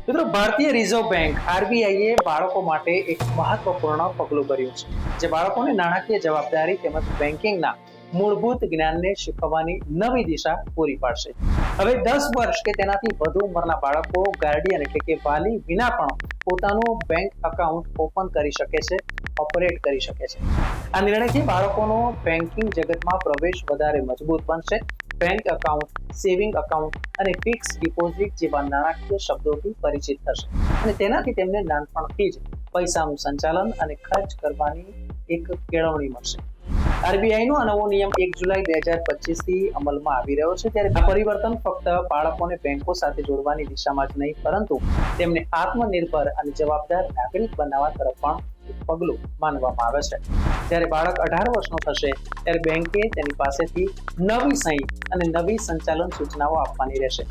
મિત્રો, ભારતીય reserve bank આરબીઆઈએ બાળકો માટે એક મહત્વપૂર્ણ પગલું ભર્યું છે, જે બાળકોને નાણાકીય જવાબદારી તેમજ બેન્કિંગના મૂળભૂત જ્ઞાનને શીખવવાની નવી દિશા પૂરી પાડશે. હવે 10 વર્ષ કે તેનાથી વધુ ઉંમરના બાળકો ગાર્ડિયન એટલે કે વાલી વિના પણ પોતાનું બેંક એકાઉન્ટ ઓપન કરી શકે છે, ઓપરેટ કરી શકે છે. આ નિર્ણયથી બાળકોનો બેન્કિંગ જગતમાં પ્રવેશ વધારે મજબૂત બનશે. બેંક એકાઉન્ટ, સેવિંગ એકાઉન્ટ અને ફિક્સ ડિપોઝિટ જેવા નાણાકીય શબ્દોથી પરિચિત થશે અને તેનાથી તેમને નાનપણથી જ પૈસાનું સંચાલન અને ખર્ચ કરવાની એક કેળવણી મળશે. આરબીઆઈનો આ નવો નિયમ 1 જુલાઈ 2025 થી અમલમાં આવી રહ્યો છે, ત્યારે આ પરિવર્તન ફક્ત બાળકોને બેંકો સાથે જોડવાની દિશામાં જ નહીં, પરંતુ તેમને આત્મનિર્ભર અને જવાબદાર નાગરિક બનાવવા તરફ પણ એક પગલું માનવામાં આવે છે. જ્યારે બાળક 18 વર્ષનું થશે ત્યારે બેંકે તેની પાસેથી નવી સહી અને નવી સંચાલન સૂચનાઓ આપવાની રહેશે.